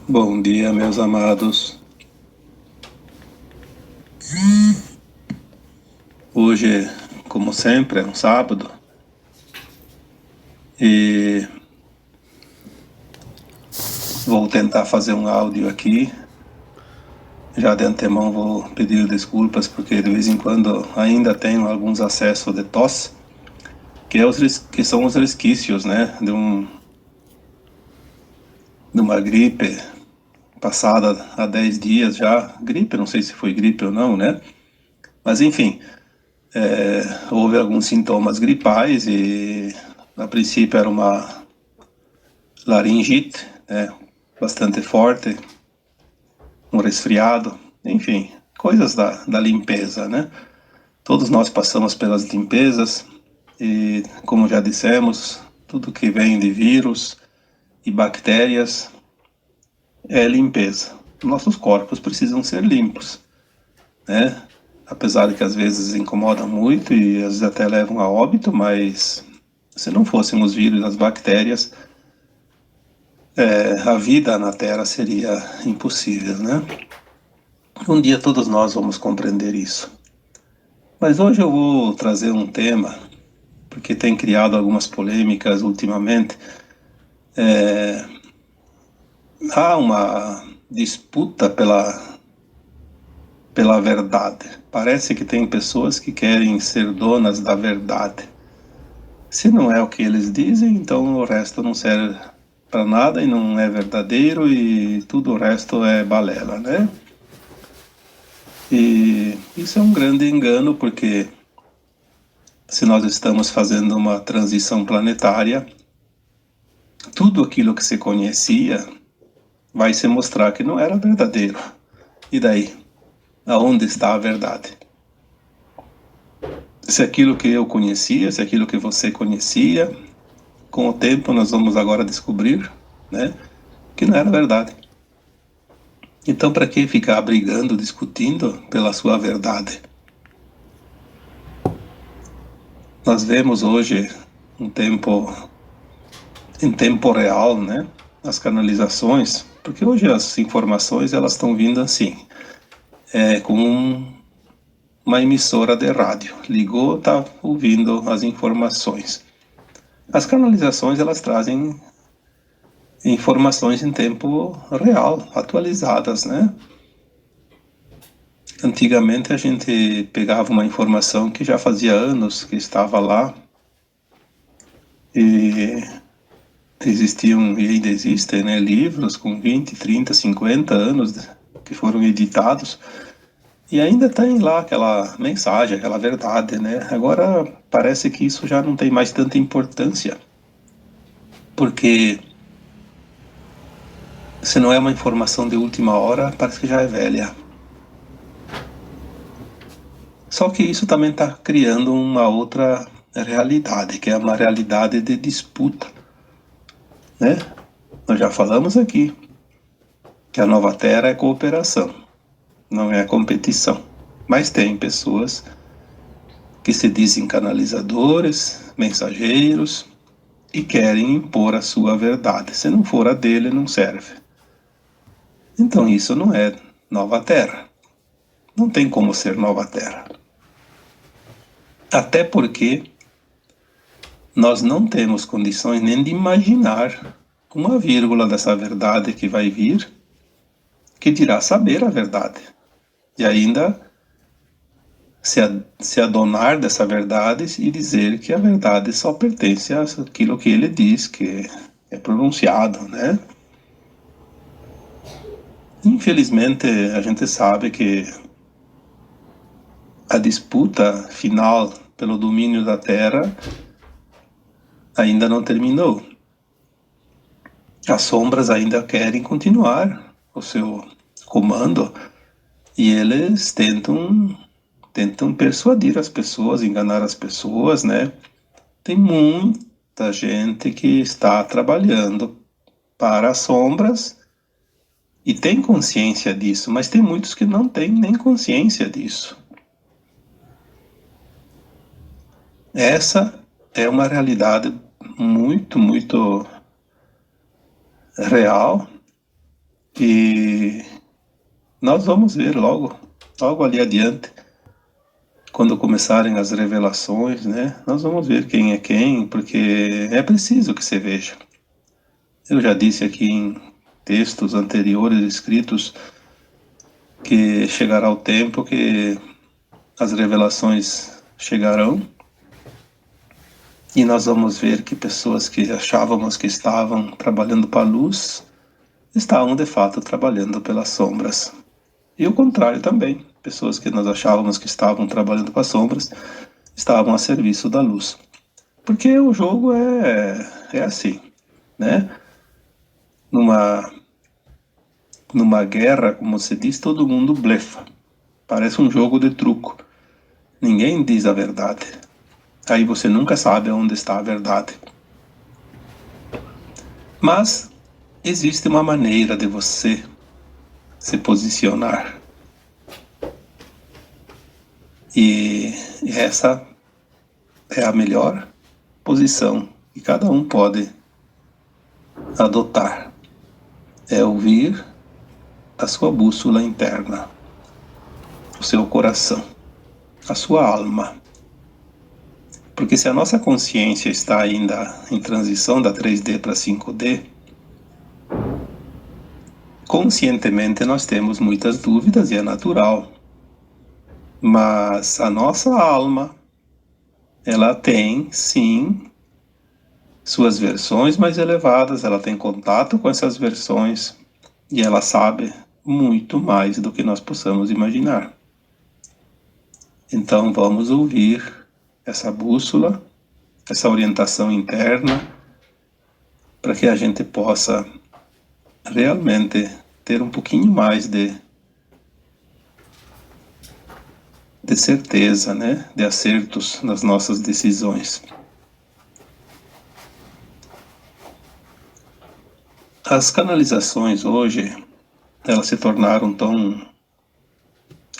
Bom dia, meus amados. Hoje, como sempre, é um sábado e vou tentar fazer um áudio aqui. Já de antemão vou pedir desculpas porque de vez em quando ainda tenho alguns acessos de tosse, que são os resquícios, né, de uma gripe passada há 10 dias já. Gripe, não sei se foi gripe ou não, né? Mas enfim, houve alguns sintomas gripais e a princípio era uma laringite, né, bastante forte, um resfriado, enfim, coisas da limpeza, né? Todos nós passamos pelas limpezas e, como já dissemos, tudo que vem de vírus e bactérias é limpeza. Nossos corpos precisam ser limpos, né? Apesar de que às vezes incomodam muito e às vezes até levam a óbito, mas se não fossem os vírus e as bactérias, a vida na Terra seria impossível, né? Um dia todos nós vamos compreender isso. Mas hoje eu vou trazer um tema, porque tem criado algumas polêmicas ultimamente. Há uma disputa pela verdade. Parece que tem pessoas que querem ser donas da verdade. Se não é o que eles dizem, então o resto não serve para nada e não é verdadeiro e tudo o resto é balela, né? E isso é um grande engano, porque se nós estamos fazendo uma transição planetária, tudo aquilo que se conhecia vai se mostrar que não era verdadeiro. E daí? Aonde está a verdade? Se aquilo que eu conhecia, se aquilo que você conhecia, com o tempo nós vamos agora descobrir, né, que não era verdade. Então, para que ficar brigando, discutindo pela sua verdade? Nós vemos hoje um tempo, em tempo real, né, as canalizações, porque hoje as informações elas estão vindo assim, com uma emissora de rádio. Ligou, está ouvindo as informações. As canalizações, elas trazem informações em tempo real, atualizadas, né? Antigamente a gente pegava uma informação que já fazia anos que estava lá e existiam e ainda existem, né, livros com 20, 30, 50 anos que foram editados e ainda tem lá aquela mensagem, aquela verdade, né? Agora parece que isso já não tem mais tanta importância, porque se não é uma informação de última hora, parece que já é velha. Só que isso também está criando uma outra realidade, que é uma realidade de disputa, né? Nós já falamos aqui que a nova Terra é cooperação, não é competição. Mas tem pessoas que se dizem canalizadores, mensageiros e querem impor a sua verdade. Se não for a dele, não serve. Então isso não é nova Terra. Não tem como ser nova Terra. Até porque nós não temos condições nem de imaginar uma vírgula dessa verdade que vai vir, que dirá saber a verdade. E ainda se adonar dessa verdade e dizer que a verdade só pertence àquilo que ele diz, que é pronunciado, né? Infelizmente, a gente sabe que a disputa final pelo domínio da Terra ainda não terminou. As sombras ainda querem continuar o seu comando e eles tentam persuadir as pessoas, enganar as pessoas, né? Tem muita gente que está trabalhando para as sombras e tem consciência disso, mas tem muitos que não têm nem consciência disso. Essa é uma realidade muito, muito real E nós vamos ver logo ali adiante, quando começarem as revelações, né? Nós vamos ver quem é quem, porque é preciso que se veja. Eu já disse aqui em textos anteriores escritos que chegará o tempo que as revelações chegarão e nós vamos ver que pessoas que achávamos que estavam trabalhando para a luz estavam de fato trabalhando pelas sombras. E o contrário também, pessoas que nós achávamos que estavam trabalhando para as sombras estavam a serviço da luz. Porque o jogo é assim, né? Numa guerra, como se diz, todo mundo blefa. Parece um jogo de truco. Ninguém diz a verdade. Aí você nunca sabe onde está a verdade. Mas existe uma maneira de você se posicionar. E essa é a melhor posição que cada um pode adotar. É ouvir a sua bússola interna, o seu coração, a sua alma. Porque se a nossa consciência está ainda em transição da 3D para 5D, conscientemente nós temos muitas dúvidas e é natural. Mas a nossa alma, ela tem, sim, suas versões mais elevadas, ela tem contato com essas versões e ela sabe muito mais do que nós possamos imaginar. Então vamos ouvir essa bússola, essa orientação interna, para que a gente possa realmente ter um pouquinho mais de certeza, né, de acertos nas nossas decisões. As canalizações hoje, elas se tornaram tão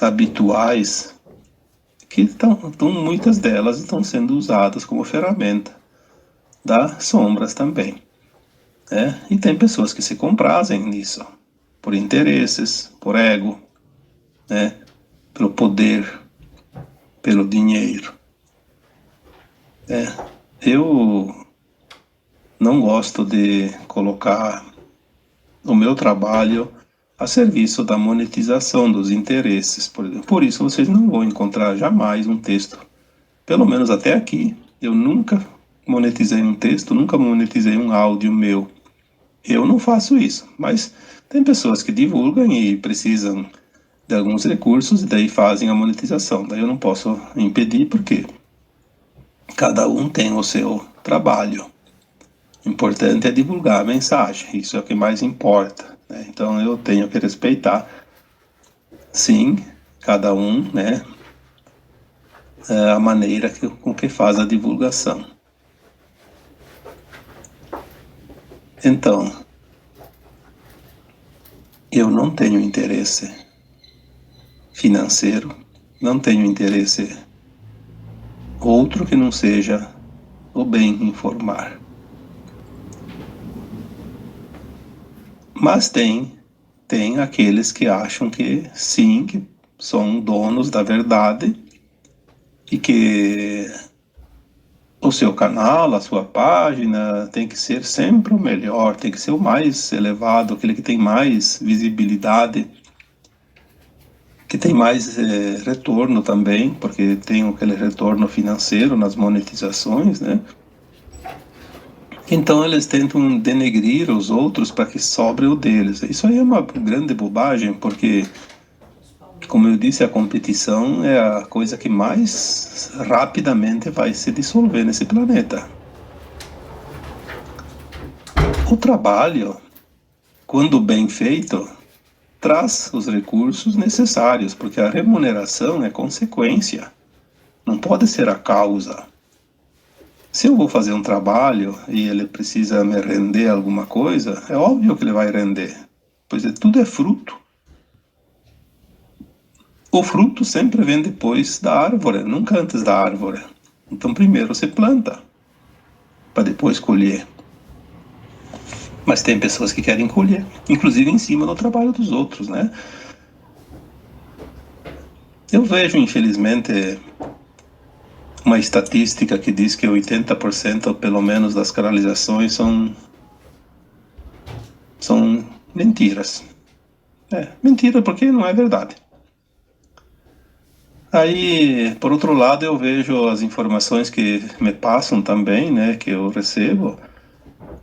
habituais que muitas delas estão sendo usadas como ferramenta das sombras também. Né? E tem pessoas que se comprazem nisso, por interesses, por ego, né? Pelo poder, pelo dinheiro. Eu não gosto de colocar o meu trabalho a serviço da monetização dos interesses. Por isso vocês não vão encontrar jamais um texto, pelo menos até aqui, eu nunca monetizei um texto, nunca monetizei um áudio meu. Eu não faço isso, mas tem pessoas que divulgam e precisam de alguns recursos e daí fazem a monetização. Daí eu não posso impedir porque cada um tem o seu trabalho. O importante é divulgar a mensagem, isso é o que mais importa. Né? Então eu tenho que respeitar, sim, cada um, né, a maneira com que faz a divulgação. Então, eu não tenho interesse financeiro, não tenho interesse outro que não seja o bem informar. Mas tem aqueles que acham que sim, que são donos da verdade e que o seu canal, a sua página tem que ser sempre o melhor, tem que ser o mais elevado, aquele que tem mais visibilidade, que tem mais retorno também, porque tem aquele retorno financeiro nas monetizações, né? Então eles tentam denegrir os outros para que sobre o deles. Isso aí é uma grande bobagem, porque, como eu disse, a competição é a coisa que mais rapidamente vai se dissolver nesse planeta. O trabalho, quando bem feito, traz os recursos necessários, porque a remuneração é consequência, não pode ser a causa. Se eu vou fazer um trabalho e ele precisa me render alguma coisa, é óbvio que ele vai render, pois tudo é fruto. O fruto sempre vem depois da árvore, nunca antes da árvore. Então primeiro você planta, para depois colher. Mas tem pessoas que querem colher, inclusive em cima do trabalho dos outros, né? Eu vejo, infelizmente, uma estatística que diz que 80% pelo menos das canalizações são mentiras. Mentira porque não é verdade. Aí, por outro lado, eu vejo as informações que me passam também, né, que eu recebo,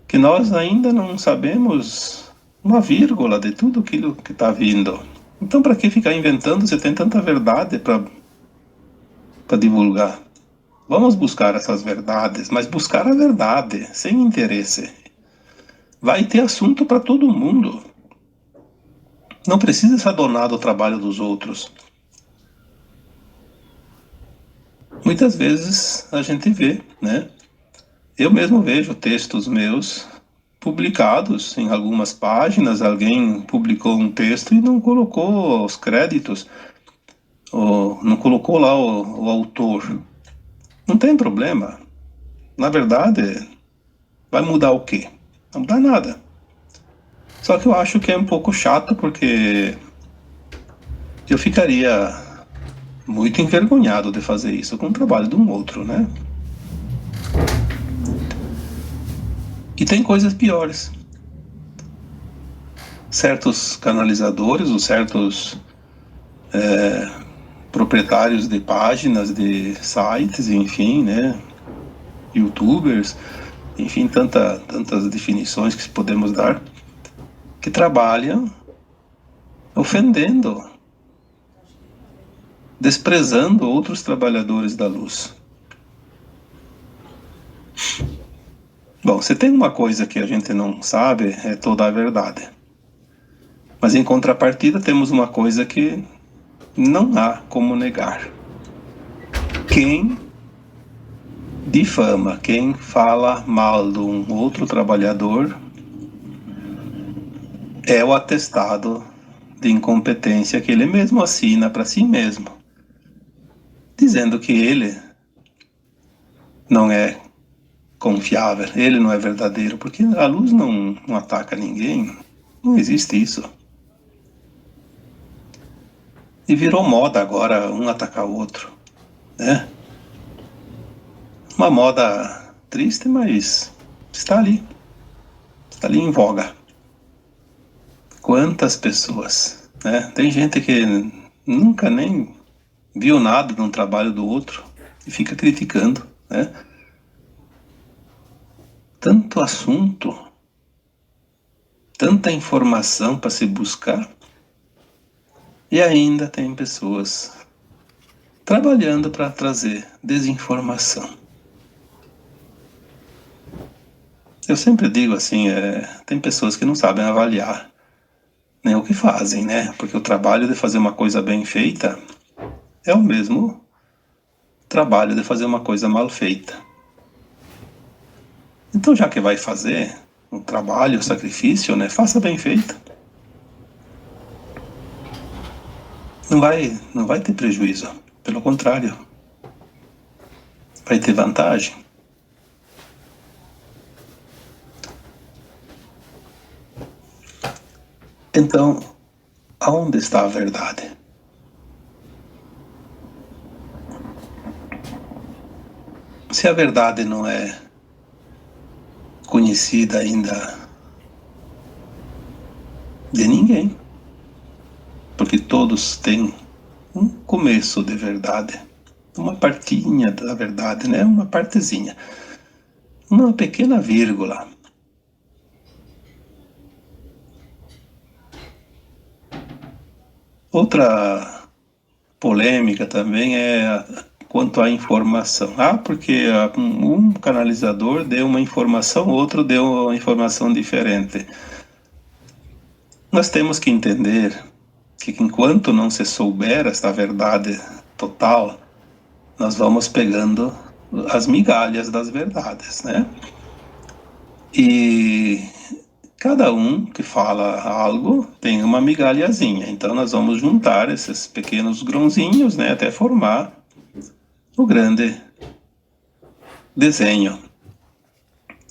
que nós ainda não sabemos uma vírgula de tudo aquilo que está vindo. Então, para que ficar inventando? Você tem tanta verdade para divulgar. Vamos buscar essas verdades, mas buscar a verdade, sem interesse. Vai ter assunto para todo mundo. Não precisa se adonar do trabalho dos outros. Muitas vezes a gente vê, né? Eu mesmo vejo textos meus publicados em algumas páginas, alguém publicou um texto e não colocou os créditos, ou não colocou lá o autor. Não tem problema. Na verdade, vai mudar o quê? Não muda nada. Só que eu acho que é um pouco chato porque eu ficaria muito envergonhado de fazer isso com o trabalho de um outro, né? E tem coisas piores. Certos canalizadores ou certos proprietários de páginas, de sites, enfim, né? YouTubers, enfim, tantas definições que podemos dar, que trabalham ofendendo, desprezando outros trabalhadores da luz. Bom, se tem uma coisa que a gente não sabe, é toda a verdade. Mas em contrapartida, temos uma coisa que não há como negar. Quem difama, quem fala mal de um outro trabalhador, é o atestado de incompetência que ele mesmo assina para si mesmo, dizendo que ele não é confiável, ele não é verdadeiro, porque a luz não ataca ninguém, não existe isso. E virou moda agora um atacar o outro, né? Uma moda triste, mas está ali em voga. Quantas pessoas, né? Tem gente que nunca nem viu nada de um trabalho do outro e fica criticando, né? Tanto assunto, tanta informação para se buscar e ainda tem pessoas trabalhando para trazer desinformação. Eu sempre digo assim, tem pessoas que não sabem avaliar nem o que fazem, né? Porque o trabalho de fazer uma coisa bem feita é o mesmo trabalho de fazer uma coisa mal feita. Então, já que vai fazer um trabalho, um sacrifício, né? Faça bem feito. Não vai ter prejuízo. Pelo contrário, vai ter vantagem. Então, aonde está a verdade? Se a verdade não é conhecida ainda de ninguém, porque todos têm um começo de verdade, uma partinha da verdade, né? Uma partezinha, uma pequena vírgula. Outra polêmica também é quanto à informação. Porque um canalizador deu uma informação, outro deu uma informação diferente. Nós temos que entender que enquanto não se souber esta verdade total, nós vamos pegando as migalhas das verdades, né? E cada um que fala algo tem uma migalhazinha, então nós vamos juntar esses pequenos grãozinhos, né, até formar o grande desenho.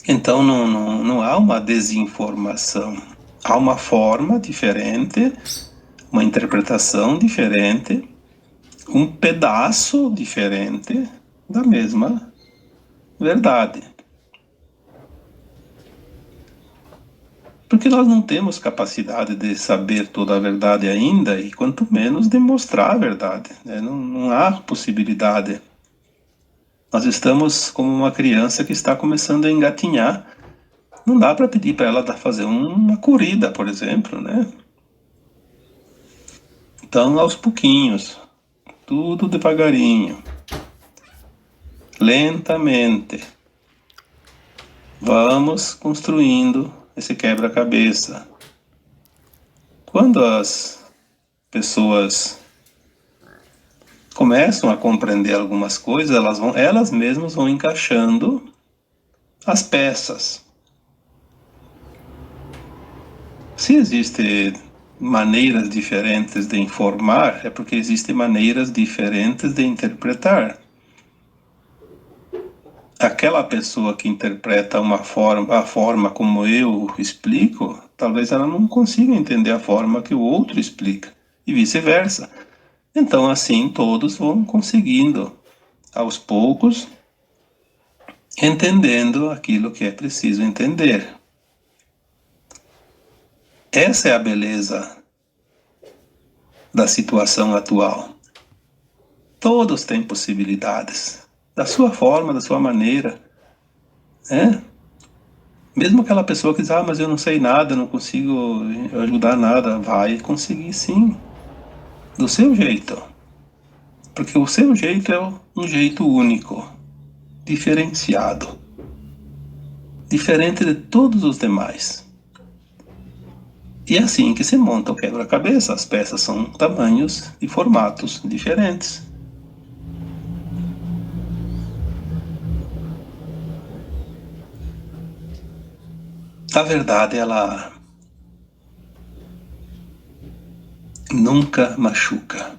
Então não há uma desinformação, há uma forma diferente, uma interpretação diferente, um pedaço diferente da mesma verdade. Porque nós não temos capacidade de saber toda a verdade ainda, e quanto menos de mostrar a verdade, né? Não há possibilidade. Nós estamos como uma criança que está começando a engatinhar. Não dá para pedir para ela fazer uma corrida, por exemplo, né? Então, aos pouquinhos, tudo devagarinho, lentamente, vamos construindo esse quebra-cabeça. Quando as pessoas começam a compreender algumas coisas, elas mesmas vão encaixando as peças. Se existem maneiras diferentes de informar, é porque existem maneiras diferentes de interpretar. Aquela pessoa que interpreta a forma como eu explico, talvez ela não consiga entender a forma que o outro explica, e vice-versa. Então, assim, todos vão conseguindo, aos poucos, entendendo aquilo que é preciso entender. Essa é a beleza da situação atual. Todos têm possibilidades, da sua forma, da sua maneira, né? Mesmo aquela pessoa que diz, mas eu não sei nada, não consigo ajudar nada, vai conseguir sim, do seu jeito. Porque o seu jeito é um jeito único, diferenciado, diferente de todos os demais. E é assim que se monta o quebra-cabeça, as peças são tamanhos e formatos diferentes. A verdade, ela nunca machuca.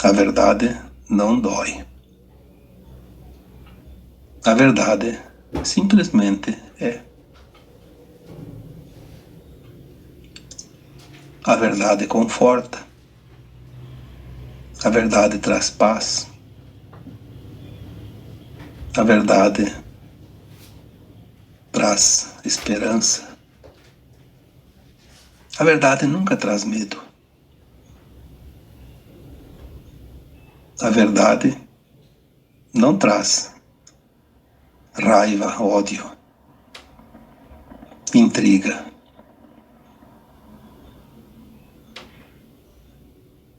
A verdade não dói. A verdade simplesmente é. A verdade conforta. A verdade traz paz. A verdade traz esperança. A verdade nunca traz medo. A verdade não traz raiva, ódio, intriga.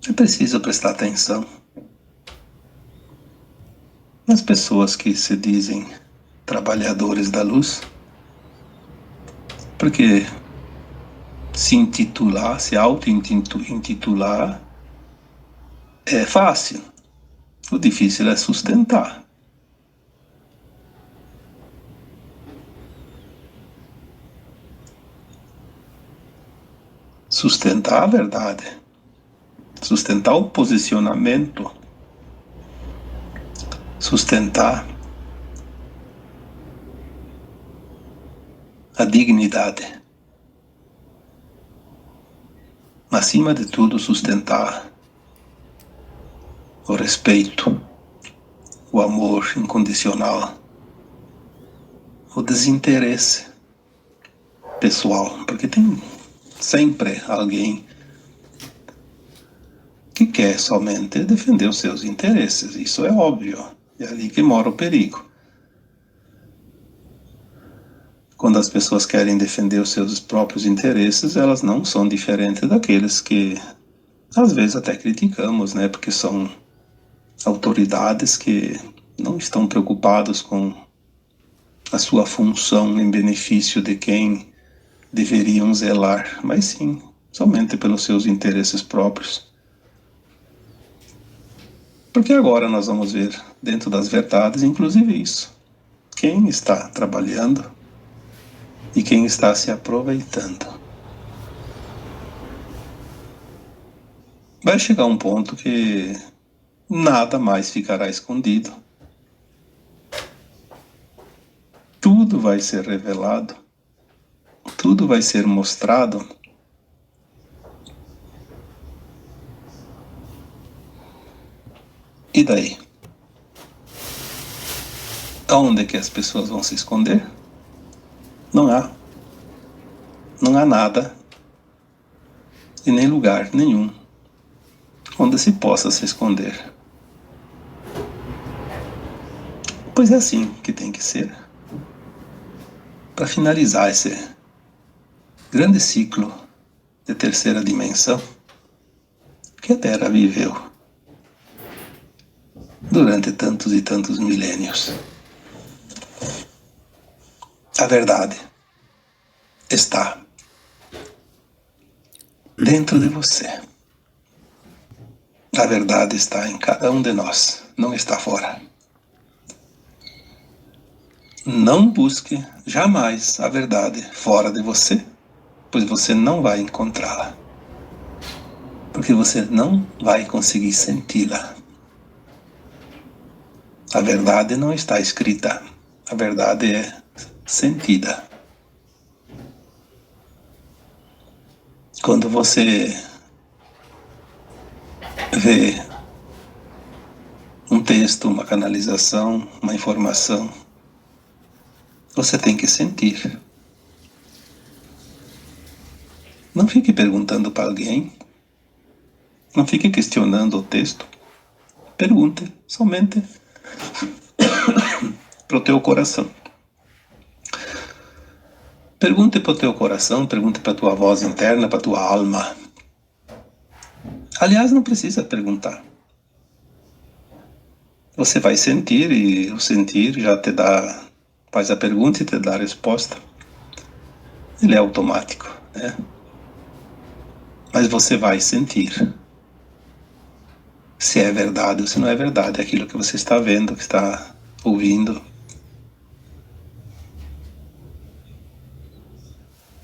É preciso prestar atenção nas pessoas que se dizem trabalhadores da luz, porque se auto-intitular é fácil. O difícil é sustentar. Sustentar a verdade. Sustentar o posicionamento. Sustentar a dignidade. Acima de tudo, sustentar o respeito, o amor incondicional, o desinteresse pessoal, porque tem sempre alguém que quer somente defender os seus interesses, isso é óbvio, é ali que mora o perigo. Quando as pessoas querem defender os seus próprios interesses, elas não são diferentes daqueles que às vezes até criticamos, né? Porque são autoridades que não estão preocupados com a sua função em benefício de quem deveriam zelar, mas sim, somente pelos seus interesses próprios. Porque agora nós vamos ver dentro das verdades, inclusive isso. Quem está trabalhando e quem está se aproveitando. Vai chegar um ponto que nada mais ficará escondido. vai ser revelado, tudo vai ser mostrado. E daí? Aonde é que as pessoas vão se esconder? Não há. Não há nada e nem lugar nenhum onde se possa se esconder. Pois é assim que tem que ser. Para finalizar esse grande ciclo de terceira dimensão que a Terra viveu durante tantos e tantos milênios. A verdade está dentro de você. A verdade está em cada um de nós, não está fora. Não busque jamais a verdade fora de você, pois você não vai encontrá-la. Porque você não vai conseguir senti-la. A verdade não está escrita, a verdade é sentida. Quando você vê um texto, uma canalização, uma informação, você tem que sentir. Não fique perguntando para alguém, não fique questionando o texto. Pergunte somente para o teu coração. Pergunte para o teu coração, pergunte para a tua voz interna, para a tua alma. Aliás, não precisa perguntar. Você vai sentir e o sentir já te dá, faz a pergunta e te dá a resposta. Ele é automático, né? Mas você vai sentir se é verdade ou se não é verdade aquilo que você está vendo, que está ouvindo.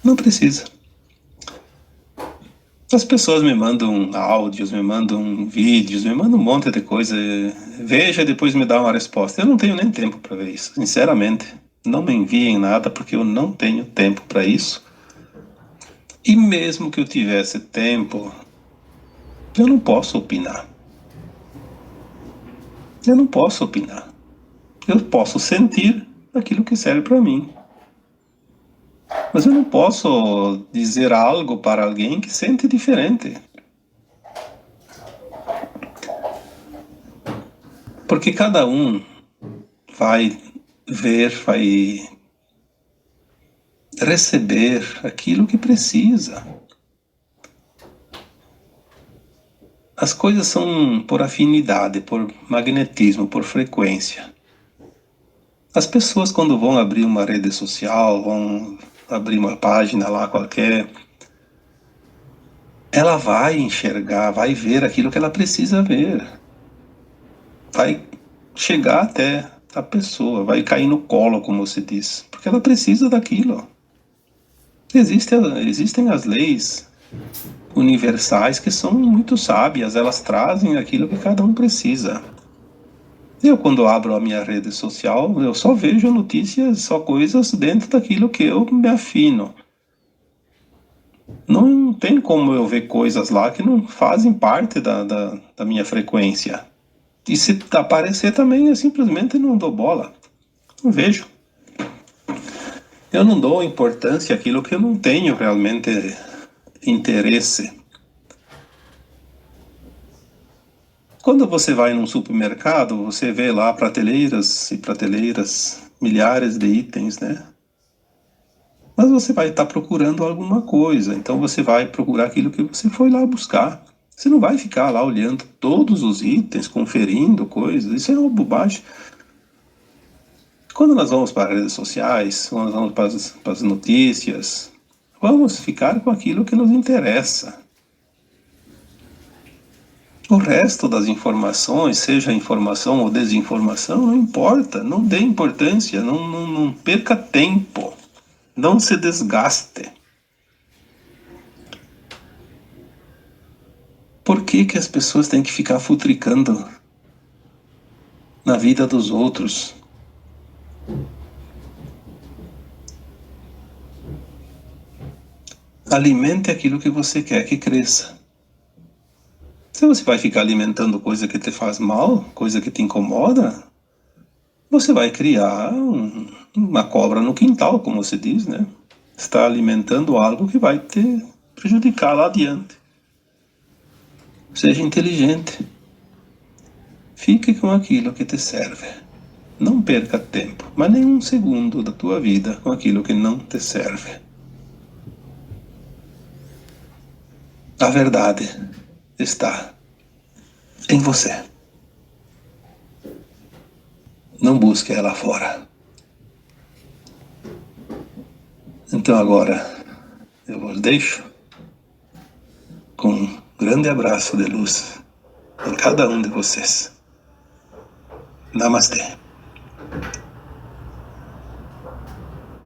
Não precisa. As pessoas me mandam áudios, me mandam vídeos, me mandam um monte de coisa. Veja e depois me dá uma resposta. Eu não tenho nem tempo para ver isso, sinceramente. Não me enviem nada porque eu não tenho tempo para isso. E mesmo que eu tivesse tempo, eu não posso opinar. Eu não posso opinar. Eu posso sentir aquilo que serve para mim. Mas eu não posso dizer algo para alguém que sente diferente. Porque cada um vai ver, vai receber aquilo que precisa. As coisas são por afinidade, por magnetismo, por frequência. As pessoas, quando vão abrir uma rede social, vão abrir uma página lá qualquer, ela vai enxergar, vai ver aquilo que ela precisa ver. Vai chegar até a pessoa, vai cair no colo, como se diz, porque ela precisa daquilo. Existem as leis universais que são muito sábias, elas trazem aquilo que cada um precisa. Eu, quando abro a minha rede social, eu só vejo notícias, só coisas dentro daquilo que eu me afino. Não tem como eu ver coisas lá que não fazem parte da minha frequência. E se aparecer também, eu simplesmente não dou bola. Não vejo. Eu não dou importância àquilo que eu não tenho realmente interesse. Quando você vai num supermercado, você vê lá prateleiras e prateleiras, milhares de itens, né? Mas você vai estar procurando alguma coisa, então você vai procurar aquilo que você foi lá buscar. Você não vai ficar lá olhando todos os itens, conferindo coisas, isso é uma bobagem. Quando nós vamos para as redes sociais, quando nós vamos para as notícias, vamos ficar com aquilo que nos interessa. O resto das informações, seja informação ou desinformação, não importa, não dê importância, não perca tempo, não se desgaste. Por que que as pessoas têm que ficar futricando na vida dos outros? Alimente aquilo que você quer que cresça. Se você vai ficar alimentando coisa que te faz mal, coisa que te incomoda, você vai criar uma cobra no quintal, como se diz, né? Está alimentando algo que vai te prejudicar lá adiante. Seja inteligente. Fique com aquilo que te serve. Não perca tempo, mas nem um segundo da tua vida com aquilo que não te serve. A verdade está em você. Não busque ela fora. Então agora eu vos deixo com um grande abraço de luz em cada um de vocês. Namastê.